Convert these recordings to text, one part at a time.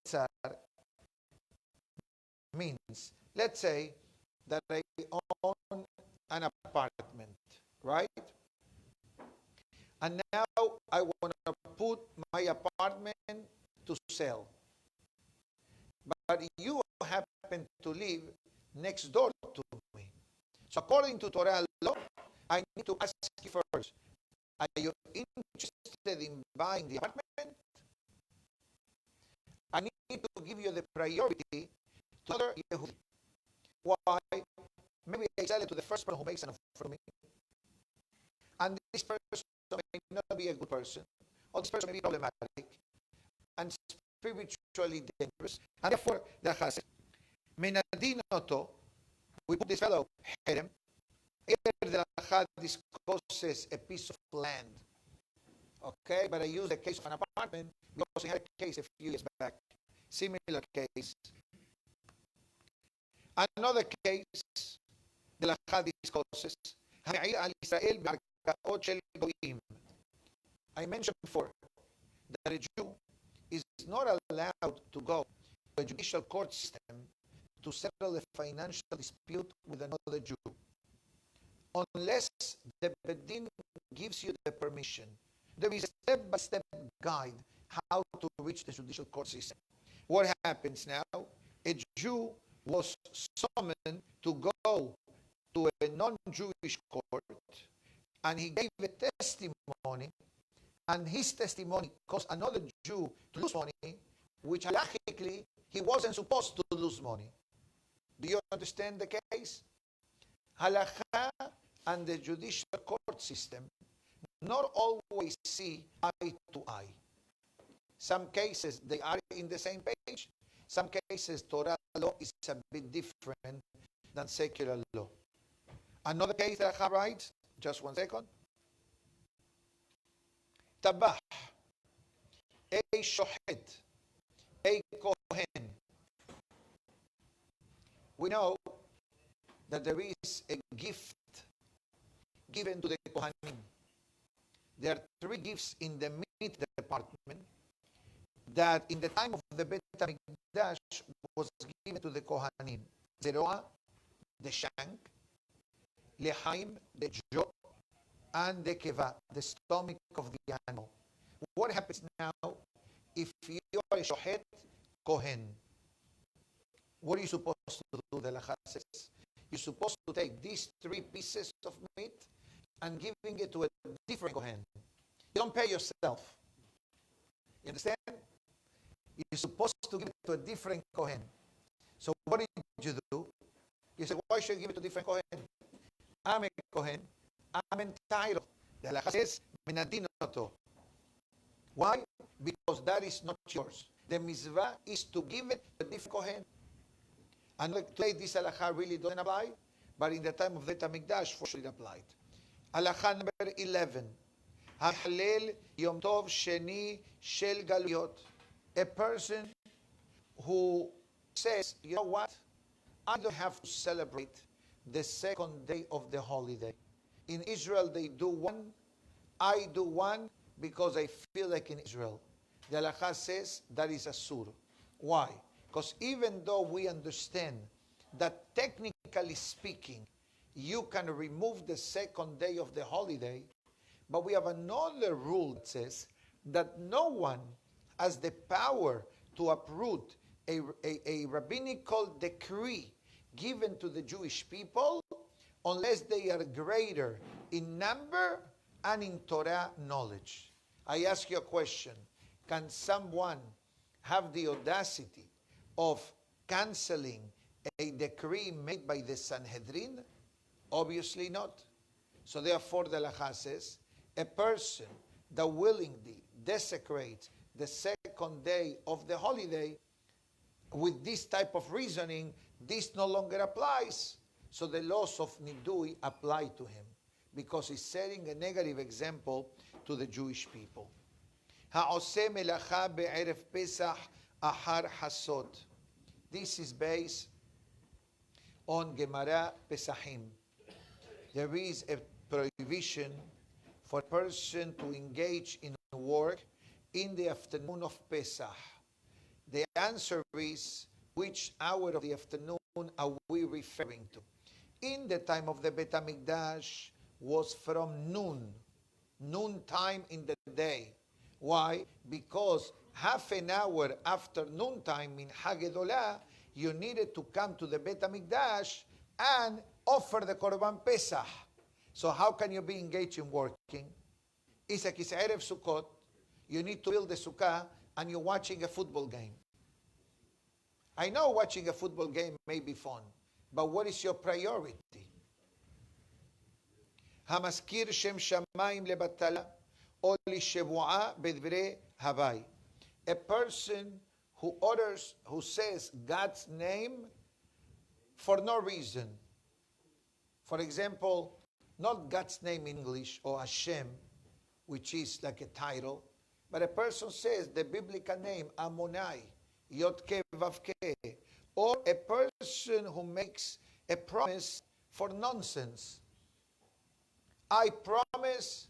Ketzar means, let's say that I own an apartment, right? And now I want to put my apartment to sell. But you happen to live next door to me. So according to Torah law, I need to ask you first, are you interested in buying the apartment? I need to give you the priority to other Yehudi. Why? Maybe I sell it to the first person who makes an offer for me. And this person may not be a good person, or this person may be problematic and spiritually dangerous. And therefore, the Racha says, Menadin oto, we put this fellow, Herem. Here the Racha discusses a piece of land. Okay, but I use the case of an apartment because we had a case a few years back. Similar case. Another case, the Racha discusses, I mentioned before that a Jew is not allowed to go to a judicial court system to settle a financial dispute with another Jew unless the Bedin gives you the permission. There is a step-by-step guide how to reach the judicial court system. What happens now? A Jew was summoned to go to a non-Jewish court, and he gave a testimony, and his testimony caused another Jew to lose money, which halachically he wasn't supposed to lose money. Do you understand the case? Halakha and the judicial court system not always see eye to eye. Some cases they are in the same page. Some cases Torah law is a bit different than secular law. Another case that I have writes, just one second. Tabah, a shohet, a kohen. We know that there is a gift given to the kohanim. There are 3 gifts in the meat department that in the time of the Bet HaMikdash was given to the kohanim. Zeroah, the shank, lechaim, the jaw, and the keva, the stomach of the animal. What happens now if you are a shohet kohen? What are you supposed to do? The Racha says you're supposed to take these 3 pieces of meat and giving it to a different kohen. You don't pay yourself. You understand? You're supposed to give it to a different kohen. So what did you do? You say, why should I give it to a different kohen? I'm a kohen. I'm entitled. The Racha says, Menadin oto. Why? Because that is not yours. The mitzvah is to give it to a different kohen. And today this halakha really doesn't apply, but in the time of the Bet HaMikdash, for sure it applied. Halakha number 11. Hahlel Yom Tov Sheni Shel Galuyot. A person who says, you know what? I don't have to celebrate the second day of the holiday. In Israel, they do one. I do one because I feel like in Israel. The halakha says that is asur. Why? Because even though we understand that technically speaking, you can remove the second day of the holiday, but we have another rule that says that no one has the power to uproot a rabbinical decree given to the Jewish people unless they are greater in number and in Torah knowledge. I ask you a question. Can someone have the audacity of canceling a decree made by the Sanhedrin? Obviously not. So therefore the Racha says, a person that willingly desecrates the second day of the holiday, with this type of reasoning, this no longer applies. So the laws of Nidui apply to him, because he's setting a negative example to the Jewish people. Ha'oseh melacha be'erev Pesach ahar hasod. This is based on Gemara Pesachim. There is a prohibition for a person to engage in work in the afternoon of Pesach. The answer is, which hour of the afternoon are we referring to? In the time of the Bet HaMikdash was from noon time in the day. Why? Because half an hour after noontime in Haggadah, you needed to come to the Bet HaMikdash and offer the Korban Pesach. So how can you be engaged in working? It's like it's Erev Sukkot, you need to build the sukkah, and you're watching a football game. I know watching a football game may be fun, but what is your priority? המזכיר שם שמיים לבטלה, או לשבועה בדברי הווי. A person who utters, who says God's name for no reason. For example, not God's name in English or Hashem, which is like a title, but a person says the biblical name Amonai, Yotke Vavke, or a person who makes a promise for nonsense. I promise,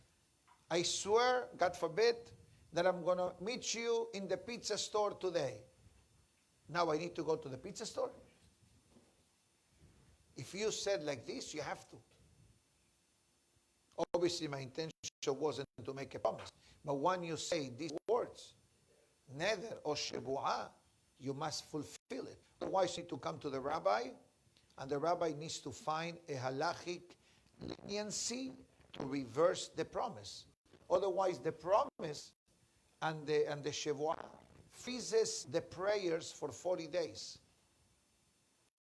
I swear, God forbid, that I'm going to meet you in the pizza store today. Now I need to go to the pizza store? If you said like this, you have to. Obviously, my intention wasn't to make a promise. But when you say these words, neder or shebu'ah, you must fulfill it. Otherwise, you need to come to the rabbi, and the rabbi needs to find a halachic leniency to reverse the promise. Otherwise, the promise and the shebu'ah freezes the prayers for 40 days.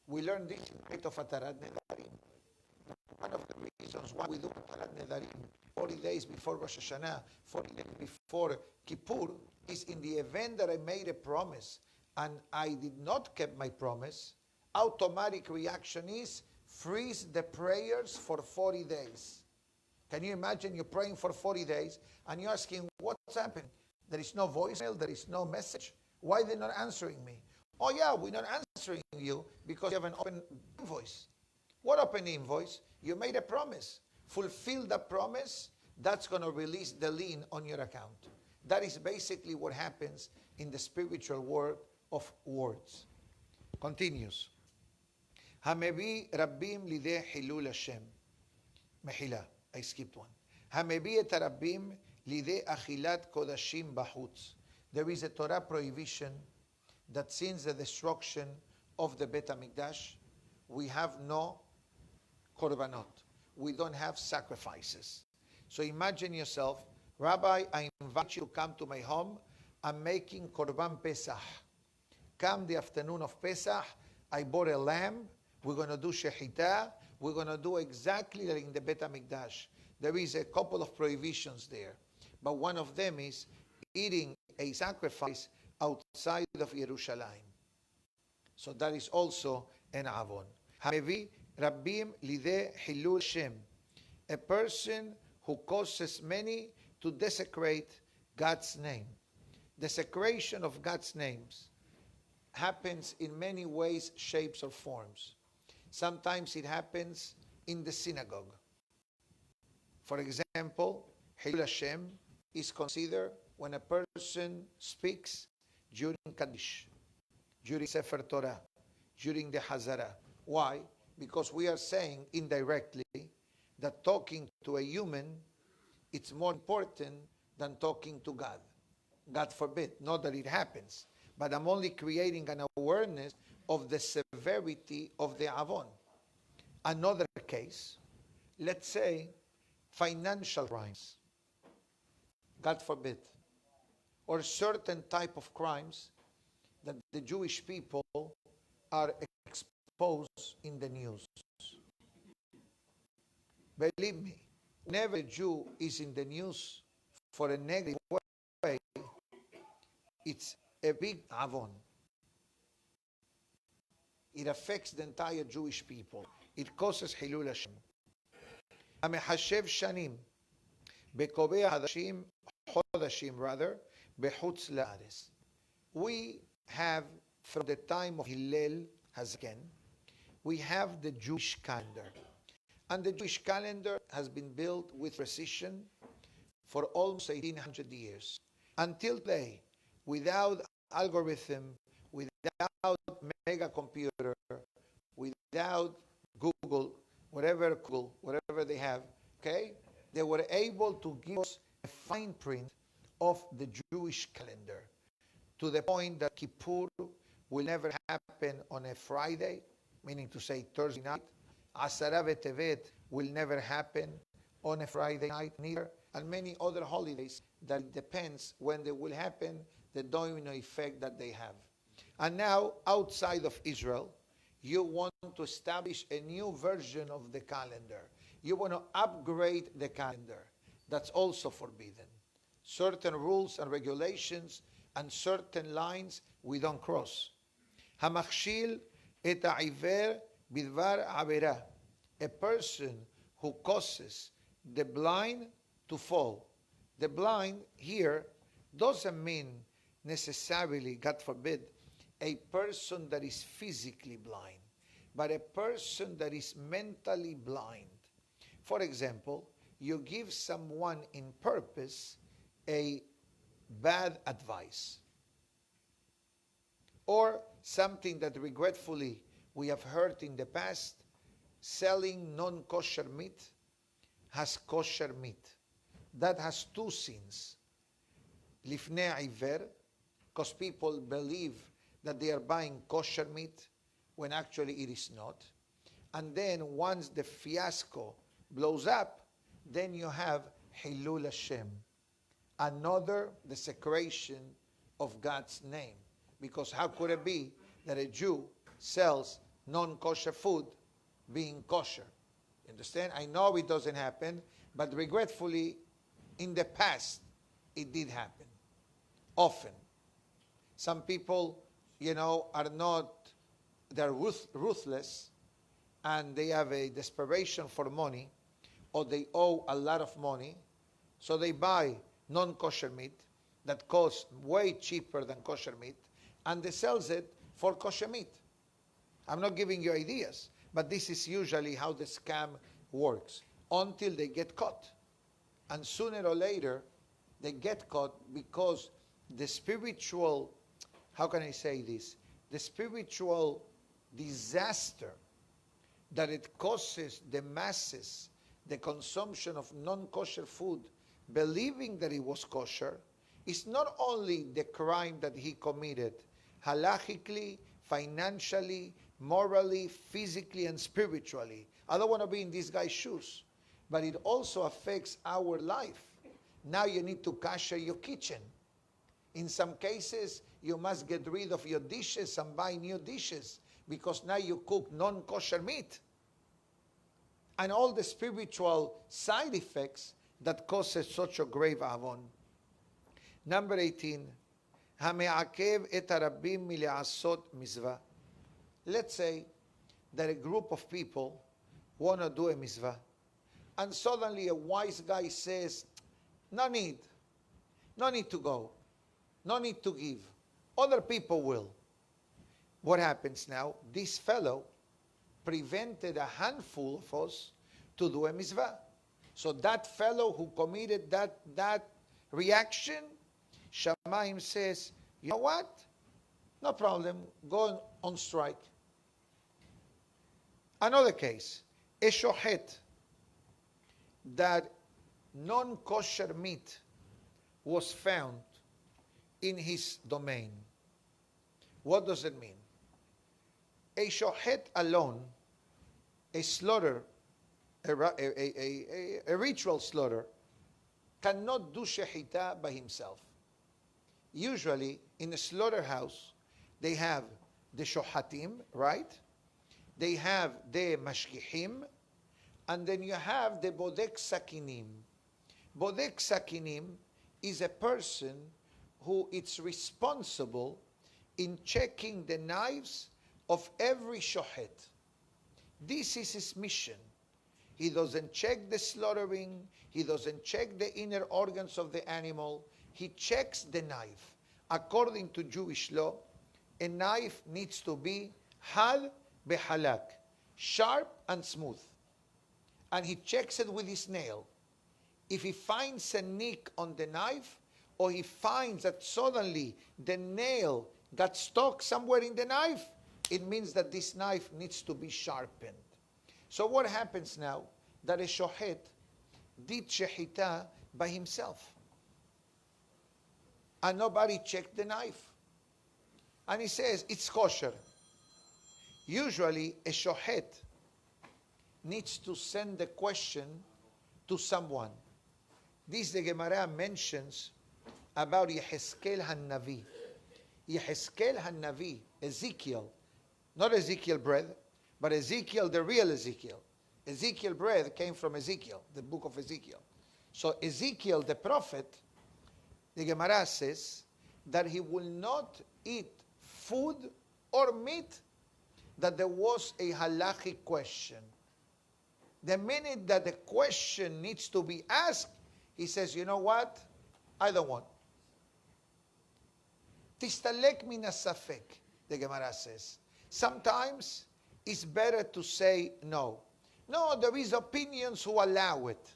We learned this in the rite of Atarat Nedarim. One of the reasons why we do Atarat Nedarim 40 days before Rosh Hashanah, 40 days before Kippur, is in the event that I made a promise and I did not keep my promise, automatic reaction is freeze the prayers for 40 days. Can you imagine you're praying for 40 days and you're asking, what's happened? There is no voicemail, there is no message. Why are they not answering me? Oh yeah, we're not answering you because you have an open invoice. What open invoice? You made a promise. Fulfill the promise, that's going to release the lien on your account. That is basically what happens in the spiritual world of words. Continues. Hamebi Rabbim lideh hilul Hashem. Mehila, I skipped one. Hamebi et Rabbim lideh achilat kodashim bahutz. There is a Torah prohibition that since the destruction of the Bet HaMikdash, we have no korbanot. We don't have sacrifices. So imagine yourself, Rabbi, I invite you to come to my home. I'm making Korban Pesach. Come the afternoon of Pesach, I bought a lamb. We're going to do shechita. We're going to do exactly like in the Bet HaMikdash. There is a couple of prohibitions there. But one of them is eating a sacrifice outside of Yerushalayim. So that is also an avon. Hamevi Rabbim lideh hilul Shem. A person who causes many to desecrate God's name. Desecration of God's names happens in many ways, shapes, or forms. Sometimes it happens in the synagogue. For example, Hilul Hashem is considered when a person speaks during Kaddish, during Sefer Torah, during the Hazara. Why? Because we are saying indirectly that talking to a human, it's more important than talking to God. God forbid, not that it happens, but I'm only creating an awareness of the severity of the avon. Another case, let's say financial crimes, God forbid, or certain type of crimes that the Jewish people are exposed in the news. Believe me, whenever a Jew is in the news for a negative way, it's a big avon. It affects the entire Jewish people. It causes Hilul Hashem. המחשב שנים בקובע חודשים rather, בחוץ לארץ. We have, from the time of Hillel Hazaken, we have the Jewish calendar. And the Jewish calendar has been built with precision for almost 1800 years. Until today, without algorithm, without mega computer, without Google, whatever they have, okay? They were able to give us a fine print of the Jewish calendar, to the point that Kippur will never happen on a Friday, meaning to say Thursday night. Asara V'Tevet will never happen on a Friday night neither, and many other holidays that depends when they will happen, the domino effect that they have. And now, outside of Israel, you want to establish a new version of the calendar. You want to upgrade the calendar. That's also forbidden. Certain rules and regulations and certain lines we don't cross. Hamachshil et ha'ivor bidvar avera. A person who causes the blind to fall. The blind here doesn't mean necessarily, God forbid, a person that is physically blind, but a person that is mentally blind. For example, you give someone in purpose a bad advice, or something that regretfully we have heard in the past, selling non-kosher meat has kosher meat. That has two sins. Lifnei iver, because people believe that they are buying kosher meat when actually it is not. And then once the fiasco blows up, then you have Hilul Hashem, another desecration of God's name. Because how could it be that a Jew sells non-kosher food being kosher? You understand? I know it doesn't happen, but regretfully, in the past, it did happen. Often. Some people, are not, they're ruthless, and they have a desperation for money, or they owe a lot of money, so they buy non-kosher meat that costs way cheaper than kosher meat, and they sells it for kosher meat. I'm not giving you ideas, but this is usually how the scam works, until they get caught. And sooner or later, they get caught because the spiritual, how can I say this? The spiritual disaster that it causes the masses, the consumption of non-kosher food, believing that it was kosher, is not only the crime that he committed, halachically, financially, morally, physically, and spiritually. I don't want to be in this guy's shoes, but it also affects our life. Now you need to kasher your kitchen. In some cases, you must get rid of your dishes and buy new dishes because now you cook non-kosher meat. And all the spiritual side effects that causes such a grave avon. Number 18, Hame'akev et harabim mile'asot mizvah. Let's say that a group of people want to do a mitzvah, and suddenly a wise guy says, no need to go, no need to give, other people will. What happens now? This fellow prevented a handful of us to do a mitzvah. So that fellow who committed that reaction, Shamayim says, you know what? No problem, go on strike. Another case, a shohet, that non-kosher meat was found in his domain. What does it mean? A shohet alone, a slaughter, a ritual slaughter, cannot do shehita by himself. Usually, in a slaughterhouse, they have the shohatim, right? They have the mashgichim, and then you have the bodek sakinim. Bodek sakinim is a person who is responsible in checking the knives of every shohet. This is his mission. He doesn't check the slaughtering. He doesn't check the inner organs of the animal. He checks the knife. According to Jewish law, a knife needs to be had behalak, sharp and smooth. And he checks it with his nail. If he finds a nick on the knife, or he finds that suddenly the nail got stuck somewhere in the knife, it means that this knife needs to be sharpened. So what happens now? That a shochet did shechita by himself. And nobody checked the knife. And he says, it's kosher. Usually, a shochet needs to send the question to someone. This the Gemara mentions about Yehezkel HaNavi. Yehezkel HaNavi, Ezekiel, not Ezekiel bread, but Ezekiel, the real Ezekiel. Ezekiel bread came from Ezekiel, the book of Ezekiel. So Ezekiel, the prophet, the Gemara says that he will not eat food or meat that there was a halachic question. The minute that the question needs to be asked, he says, you know what? I don't want. Tistalek min asafek, the Gemara says. Sometimes it's better to say no. No, there is opinions who allow it.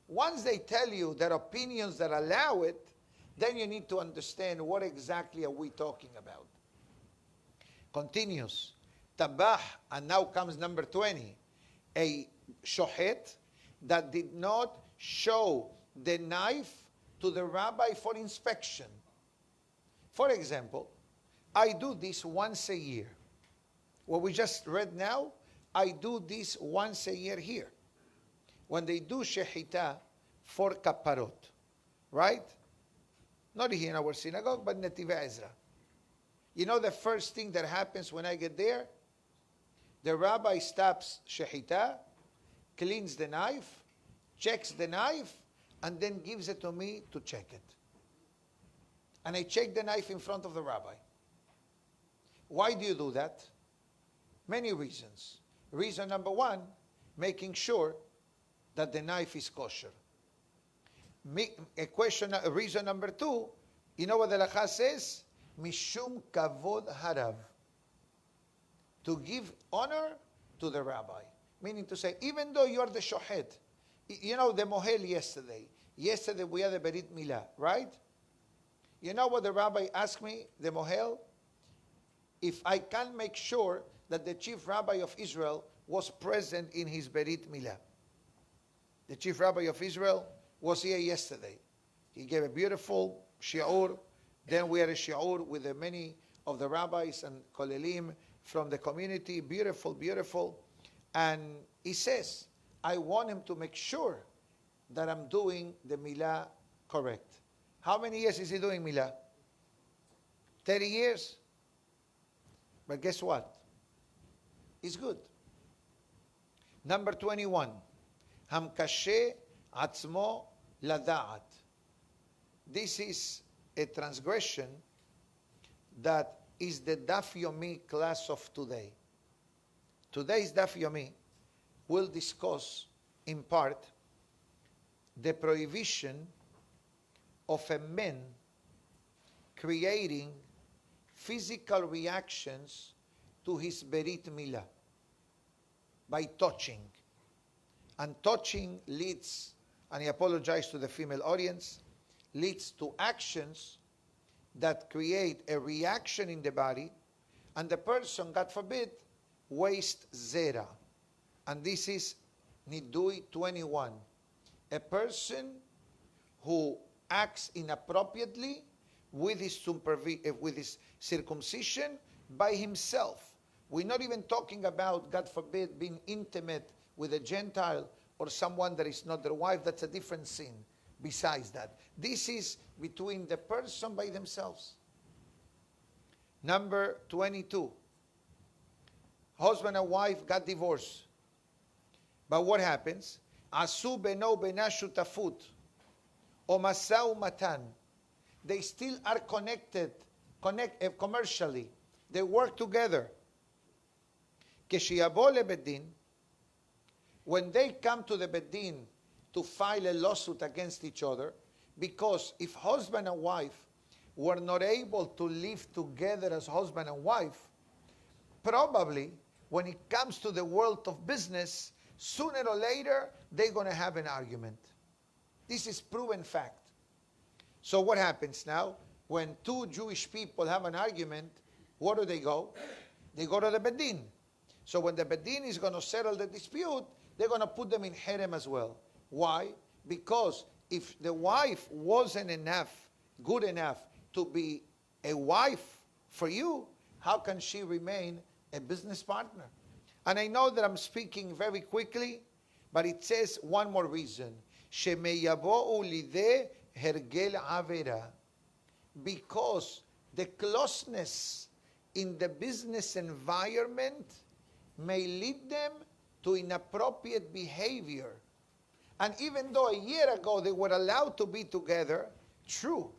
Once they tell you there are opinions that allow it, then you need to understand what exactly are we talking about. Continues. Tabah, and now comes number 20. A shochet that did not show the knife to the rabbi for inspection. For example, I do this once a year. What we just read now, I do this once a year here. When they do shechita for kaparot, right? Not here in our synagogue, but Netiv Ezra. You know the first thing that happens when I get there? The rabbi stops shechita, cleans the knife, checks the knife, and then gives it to me to check it. And I check the knife in front of the rabbi. Why do you do that? Many reasons. Reason number one, making sure that the knife is kosher. Reason number two, you know what the Lacha says? Mishum kavod harav. To give honor to the rabbi. Meaning to say, even though you are the shochet, you know the mohel yesterday. Yesterday we had the berit milah, right? You know what the rabbi asked me, the mohel? If I can make sure that the chief rabbi of Israel was present in his berit milah. The chief rabbi of Israel was here yesterday. He gave a beautiful shiur. Then we had a shiur with many of the rabbis and kolelim from the community. Beautiful, beautiful. And he says, I want him to make sure that I'm doing the milah correct. How many years is he doing milah? 30 years? But guess what? It's good. Number 21. Hamkashe atzmo lada'at. This is a transgression that is the Daf Yomi class of today. Today's Daf Yomi will discuss in part the prohibition of a man creating physical reactions to his berit milah by touching. And touching leads, and I apologize to the female audience, leads to actions that create a reaction in the body, and the person, God forbid, wastes zera. And this is Nidui 21. A person who acts inappropriately with his circumcision by himself. We're not even talking about, God forbid, being intimate with a Gentile or someone that is not their wife. That's a different sin. Besides that, this is between the person by themselves. Number 22. Husband and wife got divorced. But what happens? Asu beno bena shutafut. O masau matan. They still are connected commercially. They work together. Keshiyabo lebedin. When they come to the bedin to file a lawsuit against each other, because if husband and wife were not able to live together as husband and wife, probably when it comes to the world of business, sooner or later, they're going to have an argument. This is proven fact. So what happens now? when two Jewish people have an argument, where do they go? They go to the Bedin. So when the Bedin is going to settle the dispute, they're going to put them in Herem as well. Why? Because if the wife wasn't good enough to be a wife for you, how can she remain a business partner? And I know that I'm speaking very quickly, but it says one more reason. Shemeyabo'u lideh hergel avera. Because the closeness in the business environment may lead them to inappropriate behavior. And even though a year ago they were allowed to be together, true,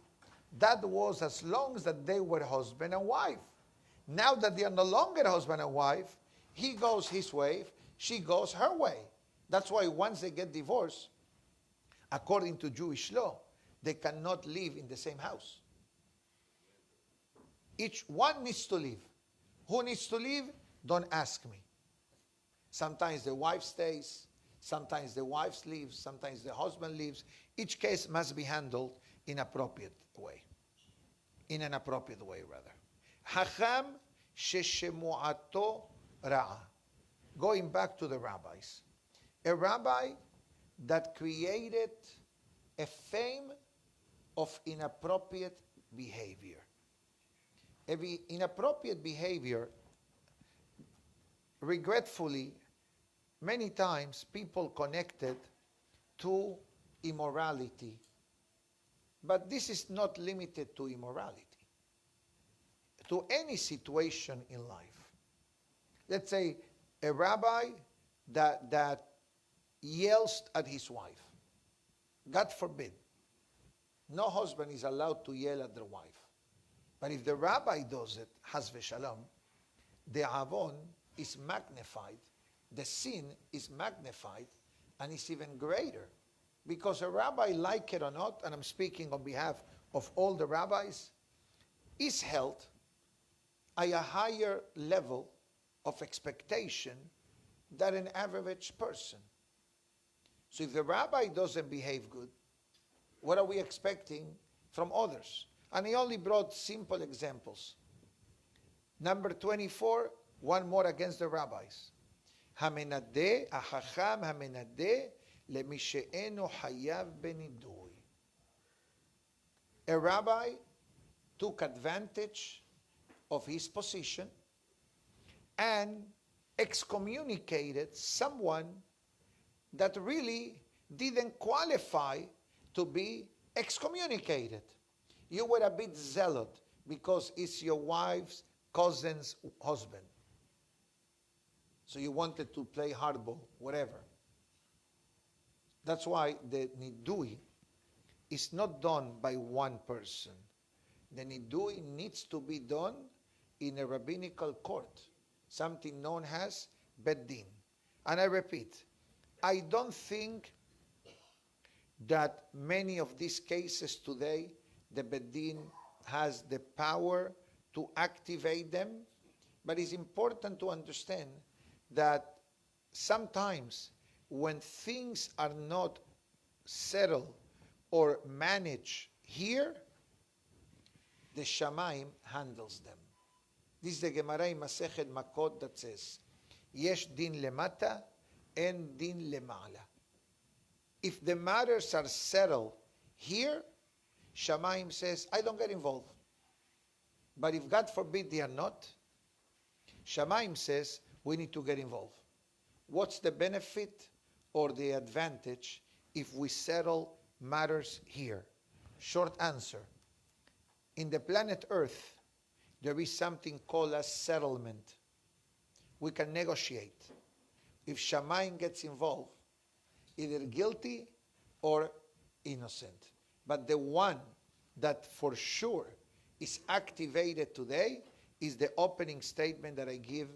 that was as long as that they were husband and wife. Now that they are no longer husband and wife, he goes his way, she goes her way. That's why once they get divorced, according to Jewish law, they cannot live in the same house. Each one needs to leave. Who needs to leave? Don't ask me. Sometimes the wife stays, sometimes the wife leaves, sometimes the husband leaves. Each case must be handled in appropriate way. In an appropriate way, rather. Hacham sheshemu'ato ra'a. Going back to the rabbis. A rabbi that created a fame of inappropriate behavior. Every inappropriate behavior, regretfully, many times people connected to immorality. But this is not limited to immorality. To any situation in life. Let's say a rabbi that yells at his wife. God forbid. No husband is allowed to yell at their wife. But if the rabbi does it, has v'shalom, the avon is magnified, the sin is magnified, and it's even greater. Because a rabbi, like it or not, and I'm speaking on behalf of all the rabbis, is held at a higher level of expectation than an average person. So if the rabbi doesn't behave good, what are we expecting from others? And he only brought simple examples. Number 24, one more against the rabbis. Hamenadeh, ahacham hamenadeh, lemי שאינו חייב בנידוי. A rabbi took advantage of his position and excommunicated someone that really didn't qualify to be excommunicated. You were a bit zealot because it's your wife's cousin's husband. So you wanted to play hardball, whatever. That's why the nidui is not done by one person. The nidui needs to be done in a rabbinical court, something known as beddin. And I repeat, I don't think that many of these cases today, the beddin has the power to activate them, but it's important to understand that sometimes when things are not settled or managed here, the Shamaim handles them. This is the Gemara in Masechet Makot that says, Yesh din lemata, en din lema'ala. If the matters are settled here, Shamaim says, I don't get involved. But if God forbid they are not, Shamaim says, we need to get involved. What's the benefit or the advantage if we settle matters here? Short answer. In the planet Earth, there is something called a settlement. We can negotiate. If Shamaim gets involved, either guilty or innocent. But the one that for sure is activated today is the opening statement that I give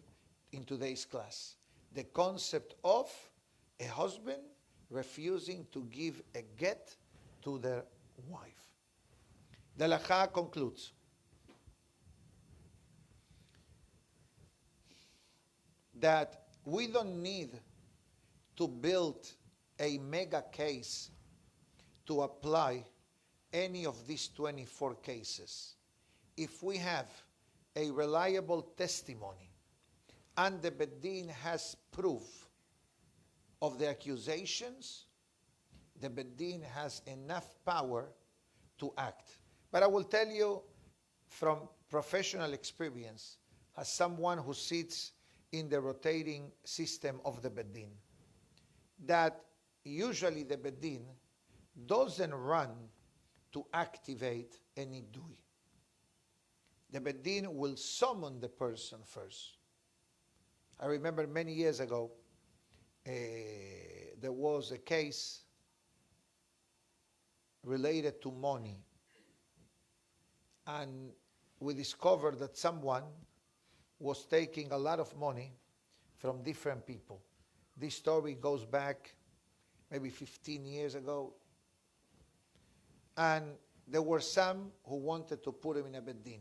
in today's class. The concept of a husband refusing to give a get to their wife. The Halakha concludes. That we don't need to build a mega case to apply any of these 24 cases, if we have a reliable testimony and the Bedin has proof of the accusations, the Bedin has enough power to act. But I will tell you from professional experience, as someone who sits in the rotating system of the Bedin, that usually the Bedin doesn't run to activate a nidui. The Bedin will summon the person first. I remember many years ago, there was a case related to money. And we discovered that someone was taking a lot of money from different people. This story goes back maybe 15 years ago. And there were some who wanted to put him in a Bedin.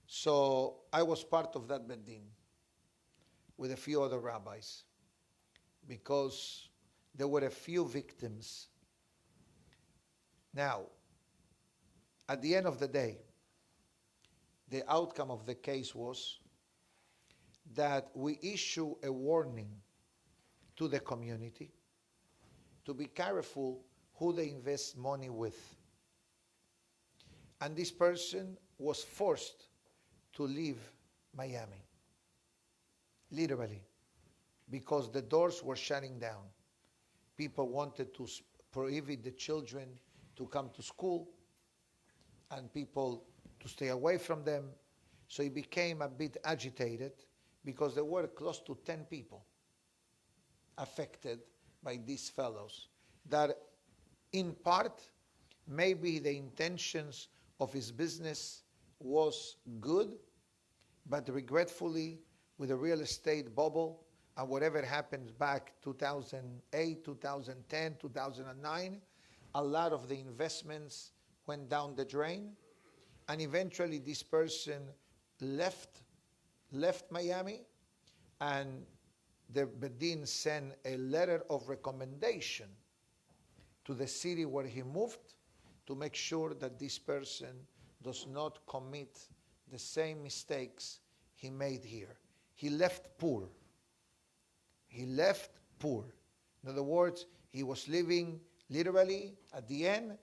So I was part of that Bedin with a few other rabbis because there were a few victims. Now, at the end of the day, the outcome of the case was that we issue a warning to the community to be careful who they invest money with. And this person was forced to leave Miami, literally, because the doors were shutting down. People wanted to prohibit the children to come to school and people to stay away from them. So he became a bit agitated because there were close to 10 people affected by these fellows that in part maybe the intentions of his business was good, but regretfully with the real estate bubble and whatever happened back 2008, 2010, 2009, a lot of the investments went down the drain, and eventually this person left Miami, and the Bedin sent a letter of recommendation to the city where he moved to make sure that this person does not commit the same mistakes he made here. He left poor. He left poor. In other words, he was living literally, at the end,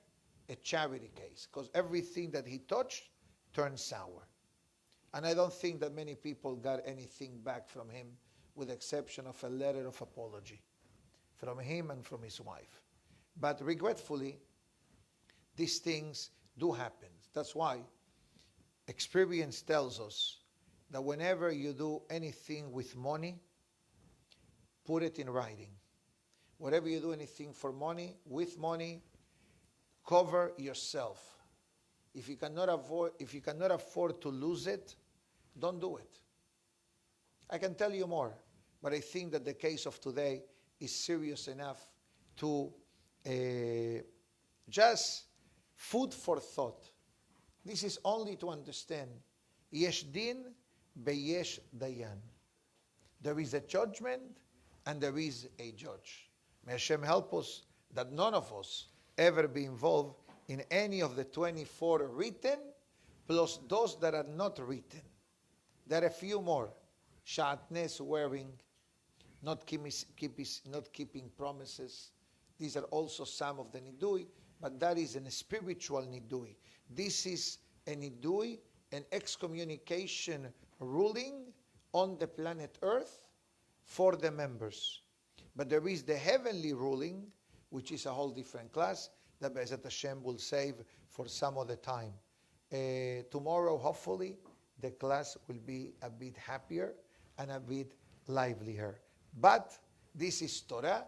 a charity case, because everything that he touched turned sour. And I don't think that many people got anything back from him, with the exception of a letter of apology from him and from his wife. But regretfully, these things do happen. That's why experience tells us that whenever you do anything with money, put it in writing. Whatever you do anything for money, with money, cover yourself. If you cannot afford to lose it, don't do it. I can tell you more, but I think that the case of today is serious enough to just food for thought. This is only to understand. Yesh din beyesh dayan. There is a judgment and there is a judge. May Hashem help us that none of us ever be involved in any of the 24 written, plus those that are not written. There are a few more. Shatnez, swearing, not keeping promises. These are also some of the nidui, but that is a spiritual nidui. This is a nidui, an excommunication ruling on the planet Earth for the members. But there is the heavenly ruling, which is a whole different class, that Be'ezat Hashem will save for some other time. Tomorrow, hopefully, the class will be a bit happier and a bit livelier. But this is Torah,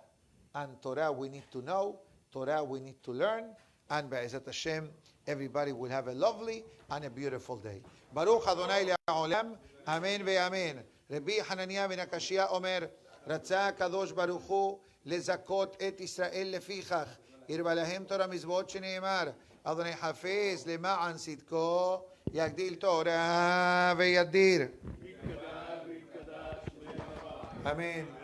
and Torah we need to know, Torah we need to learn, and Be'ezat Hashem, everybody will have a lovely and a beautiful day. Baruch Adonai le'olam, Amen ve'amen. Rabbi Hananiah ben Akashia Omer, רצה הקדוש ברוך הוא לזכות את ישראל לפיכך הרבה להם תורה מזבחות שנאמר אדוני חפץ למען צדקו יגדיל תורה וידיר אמן